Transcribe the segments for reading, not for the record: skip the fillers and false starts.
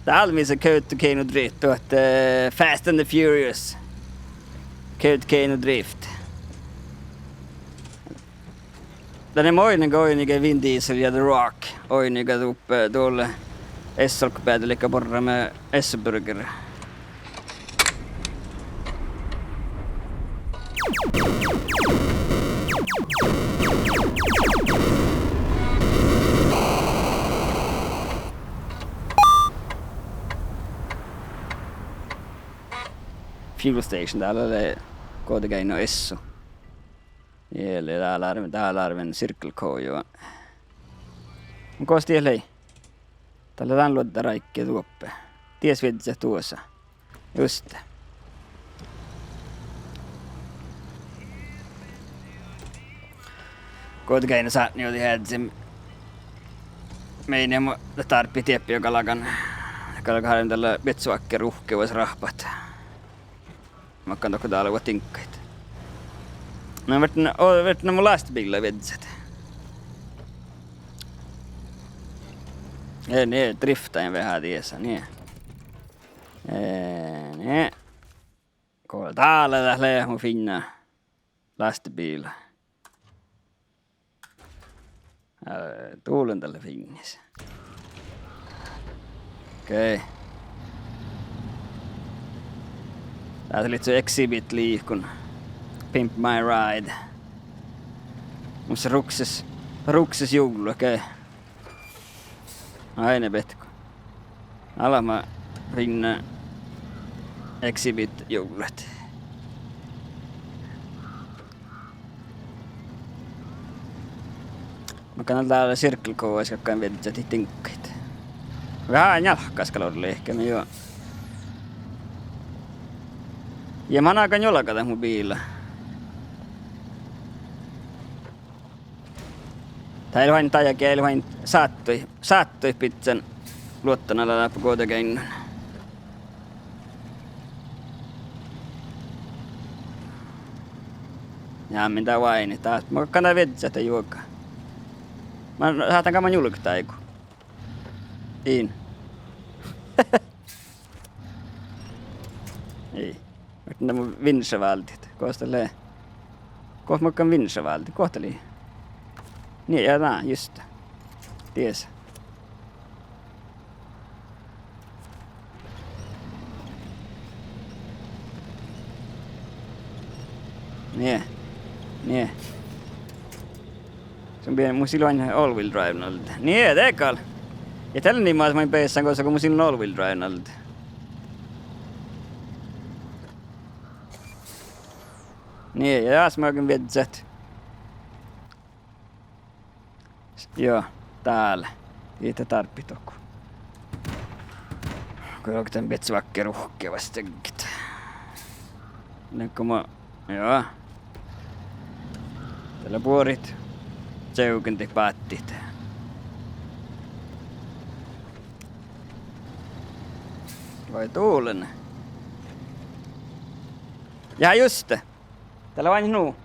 Täällä missä Köyttökeino Drift och Fast and the Furious. Köyttökeino Drift. Den är moinen oiniga Vin Diesel ja The Rock. Oiniga uppe tuolle Essolkpäät eli porra med Esselburger. Fuel station täällä oli Kootekeino Esso. Eli täällä arven Circle K jo. Mun koosti ei. Täällä tän luodda raikkia tuoppe. Ties viedä tuossa. Just. Kootekeino saatni oli hädsen. Meidän tarppi tieppi joka lakan. Kalkahan tällä betsuakke ruhkeus rahpat. Mä kan tokko täällä ovat tinkkaita. Mä oon vertänä mun lastbiilla vedset. Ne driftaan vähän tiessä, niin. Ne. Kolla täällä lähtee mun finna lastbiilla. Tuulen tällä finnissä. Okei. Tää oli se exhibit liikun. Pimp My Ride. Musta rukses juglu, okei. Aina betko. Alama rinna exhibit juglet. Mä kannan täällä Circle K, jotka vedät jäti tinkkeet. Vähän jalkaskaloudelle ehkä, me joo. Ja mä ainakaan jolkata mun biillä. Tää ei vain tajakin, ei vain saattoi pizzan luottanalla läpi Kootekeino. Ja mitä vain, taas mä kannatan vetsätä juokaa. Mä saatan kamman julktaa eiku. Iin. Ei. Mä mun vinsavaltit. Kohtelee. Kohta mä kan vinsavaltit. Kohtelee. Niin, ja nää, just. Ties. Niin. Niin. Se on pieni, mun silloin all wheel drive nolta. Niin, tekal. Ja tällä niin mä oon peessään, koska mun silloin all wheel drive nolta. Niin, ja jos mä oikein vetsät. Joo, täällä. Siitä tarppi toku. Kun onko tän betsuakke ruhkevasti tenkit. Nyt mä... Joo. Täällä puorit. Seukenti päättit. Vai tuulen. Ja just. Täällä vain nuu.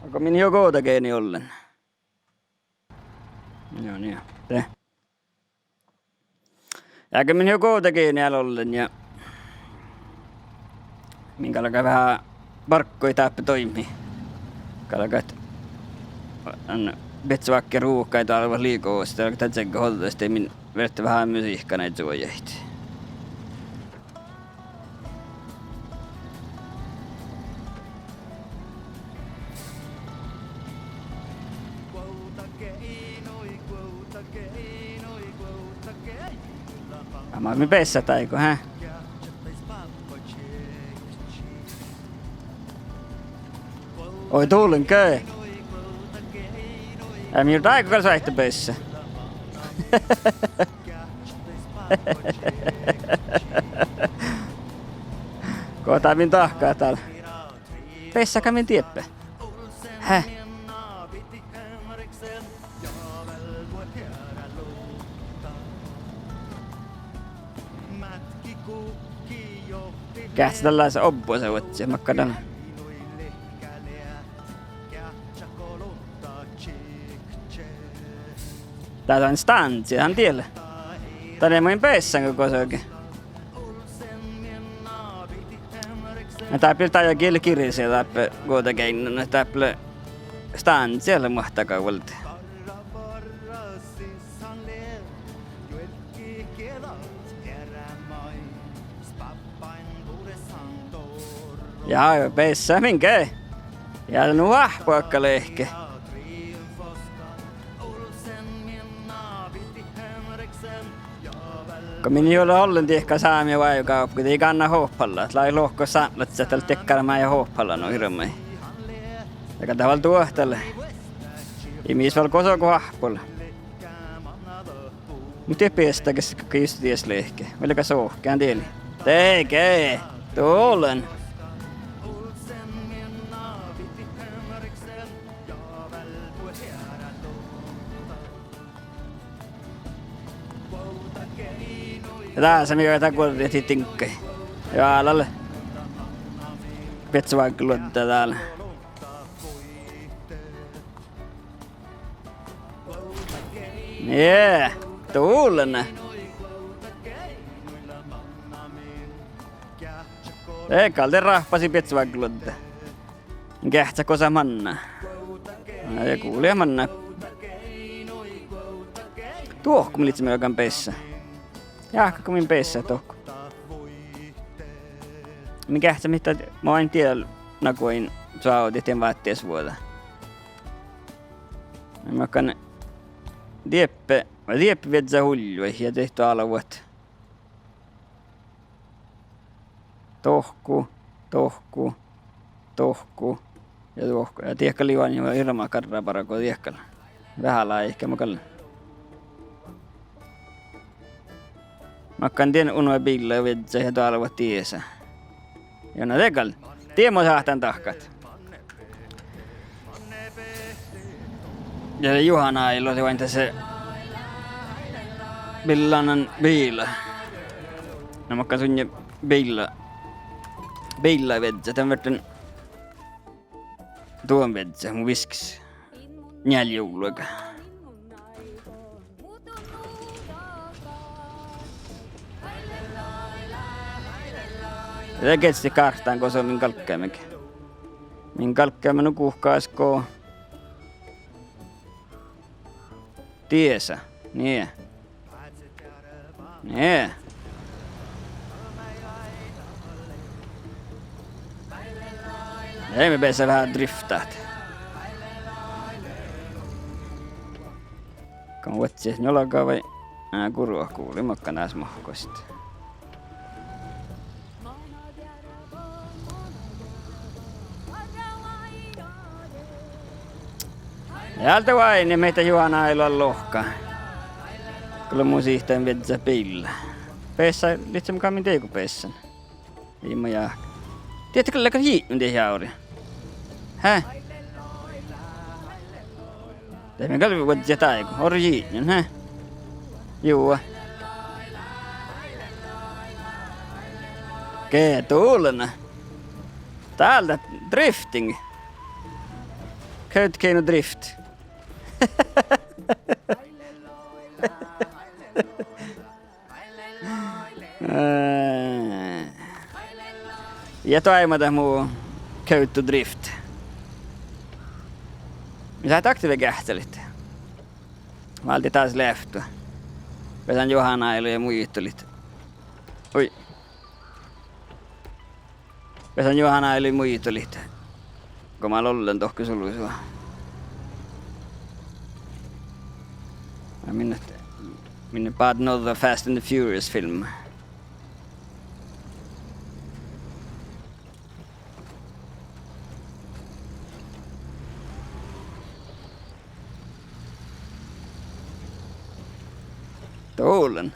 Onko minä jo Kootekeino ollen? Joo niin. Te. Jääkö minä jo Kootekeino jäällä ollen ja... Minkälainen vähän parkkoi täppä toimii. Kalkat. On betsuakke ruuhkaita alva liikoo. Sitten alkaa tätsäkö holta. Sitten min verratti vähän musiikka näitä suojahti. Mä oon pessä taiko, hä? Oi tuulen köö. Ei minun taiko kanssa vaihto pessä. Kohtaa min tahkaa täällä. Pessäkä min tieppä. Häh? Kähtsi tällaisen obboisen otsia, mä katson. Tää on stanssi, hän tiellä. Tänne muin peissän koko sökin. Ja täppil tää jo kilkirisi täppil kuitenkin täppil staan siellä mahtakauvalta. Ja peissää minkä? Ja nuah poikka lehke. Kun minä ei ole ollen tiekka saamia vaikukaa, kun ei kanna hoppalla. Lai lohko saanut, että tällä tekkaramaan ja hoppalla no hirmeen. Ja tavalla tuohtalle. Ei mies vaan koso kuin hahpolla. Mutta ei pestä, kun just ties lehke. Velkä sohkään tieli. Tekee! Tuolen! Ja tässä me joitain kuultiin tinkkei. Ja alalle. Petsu vaikka luottaa täällä. Jee, tuulen. Eikä rahpasi petsu vaikka luottaa. Kähtsä kosa manna. Ja kuulee manna. Tuohko militsi me jokan peissä. Jahka kun min peissä tohko. Mikä se mitä mä en tiedä nakoin saautit ja vaattees vuoda. Mä kan dieppe vetsä huljui ja tehty alavuot. Tohku ja tohku. Ja tiekka liuan jo irma karraa parako tiekkalla. Vähän ehkä mä kallan. Mä kan tien unua biilla vetsä ja tuolla voi tiesä. Jonna tekal. Tiemo saahtan tahkat. Ja Juhana ei luoti vain tässä billanan biilla. No mä kan sunne biilla vetsä. Tän verran tuon vetsä mun viskis. Njäljuuluika. Ja ketsi kahtaan, kun se on min kalkkeamekin. Min kalkkeame nukuhkaiskoo. Tiesä. Nie. Ei me pääse vähän driftaat. Kun vuotsi jolakaa vai kurua kuuli, mokka nääs mohkoist. Jäältä vain, niin meitä Juhana ei ole lohkaa. Kyllä mun siihteen vetsä pillä. Peessä, lihtsä mukaan min teiku peessän. Ei mä jahka. Tiedätkö, läkä hiinnun teihin auri? Hä? Teemme kalvi vetsä taiku. Ori hiinnun, hä? Juu. Kee tuulena. Täältä drifting. Köytkeino drift. Ja toimata muu köyttu drift. Mitä taktiivi kähtelit? Mä oltiin taas leftua. Pesän Juhanailu ja muijuttelit. Oi. Pesän Juhanailu ja muijuttelit. Kun mä lollen tohki suluisua. Minne part another Fast and the Furious film. Tuulen.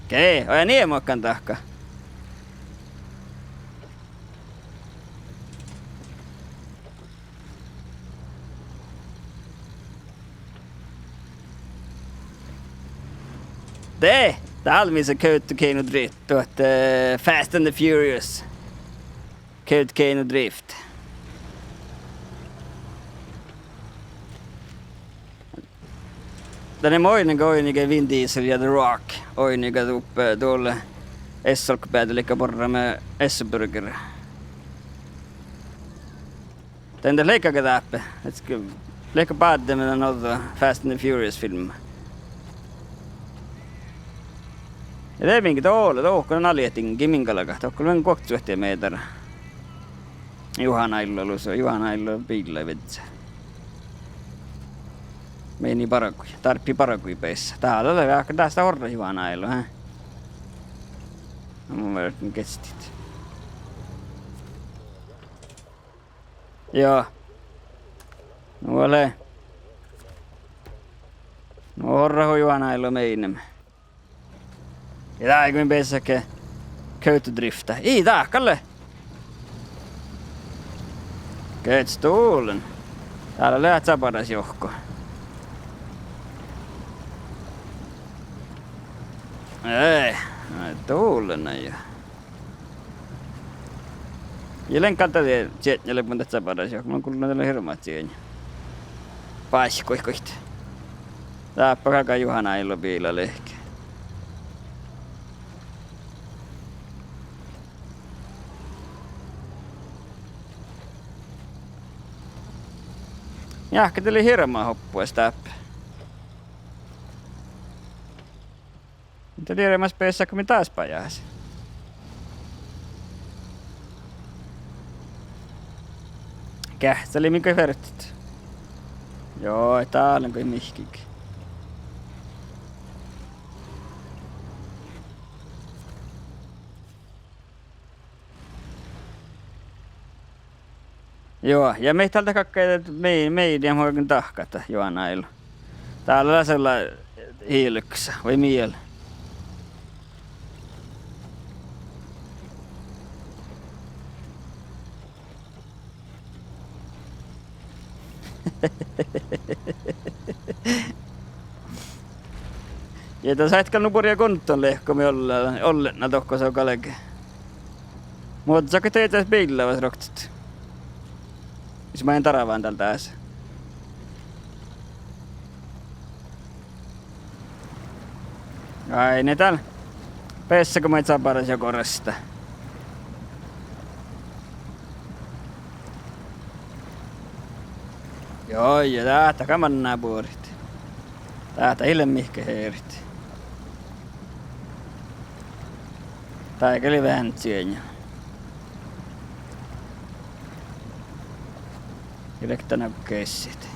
Okei, oja niemokkan tahka. Tee! Täällä missä köyttökeino drift. Fast and the Furious. Köyttökeino drift. Den är moinen oiniga Vin Diesel ja The Rock. Oiniga uppe tuolle Essolkpäät lika porra med S-burger. Den leikkaga täppä. Leikka päätte med den other Fast and the Furious film. Ja det är minkä tuolla on alietinkin minkälaga. Tuolla on koksuhtia meitä. Juhana illo piillä vetsä. Meni parakui. Tarppi parakui peissä. Täällä oli vähän tästä horra Juhana illo, hä? No mun mielestä kestit. Joo. No ole. No horra Juhana illo meinemme. Ja tää ei kuin peissäkään köyttodrifta. Ii tää, Kalle! Köytstuulen. Täällä läht sapadas johko. Ei, tuulen jo. Jelen kalta tietnälle mun tästä sapadas johko. Mä oon kuullut näille hirmaat siihen. Paiskoikoit. Tääppä kaka Juhana illo piila lehke. Jahkateli hirmaa hoppua täppä. Mitä tiedämässä peessä, kun me taas pajaasi. Kähtseli minkä vertit. Joo, täällä on kuin mihkikin. Joo, ja me täältä kakkeita meidän hoikun tahkata Juhanailla. Täällä on sellainen hiilyksä, vai miel? Ja tässä hetkellä nupuria kontton lehko me ollenna tokko se on kaleke. Mutta sä teitä biillä vas roktit. Jos mä en taravaan tältä äsä. Ai ne täällä. Pessä kun mä et saa paras jo korasta. Joo, ja täältä kamannaa puorit. Täältä ilman mihkä heerit. Tää oli vähän syönyä. Direktana kun kessit.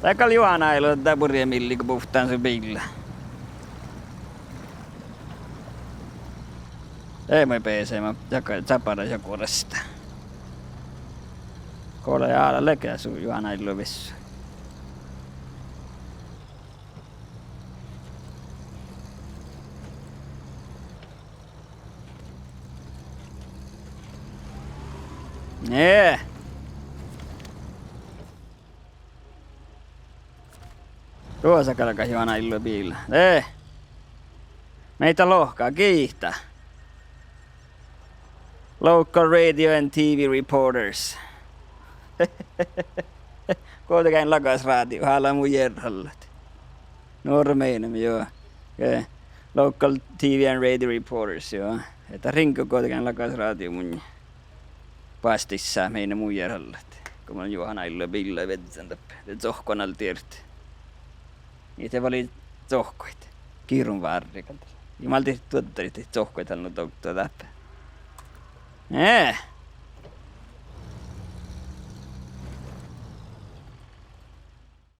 Tekal Juhana ei ole tätä purje milli kun puhtaan sun biillä. Ei moi PC, mä zapada joku resta. Koole jaala lekää sun Juhana ei ole vissu. Nee. Tuossa kalka Juhana illo biillä. Meitä lohkaa kiihtää. Local radio and TV reporters. Kuitenkin lakas radio, haala mun jerhallat. Normeinamme, joo. Okay. Local TV and radio reporters, joo. Että rinko kuitenkin lakas radio mun pastissa meidän mun jerhallat. Kun mä Juhana illo biillä ja vedetään tappe. Det zohkonal tiedät. Niitä oli zohkoit. Kiirun vaarikalta. Jumalti tuottarit zohkoit halunnut tuota tappe.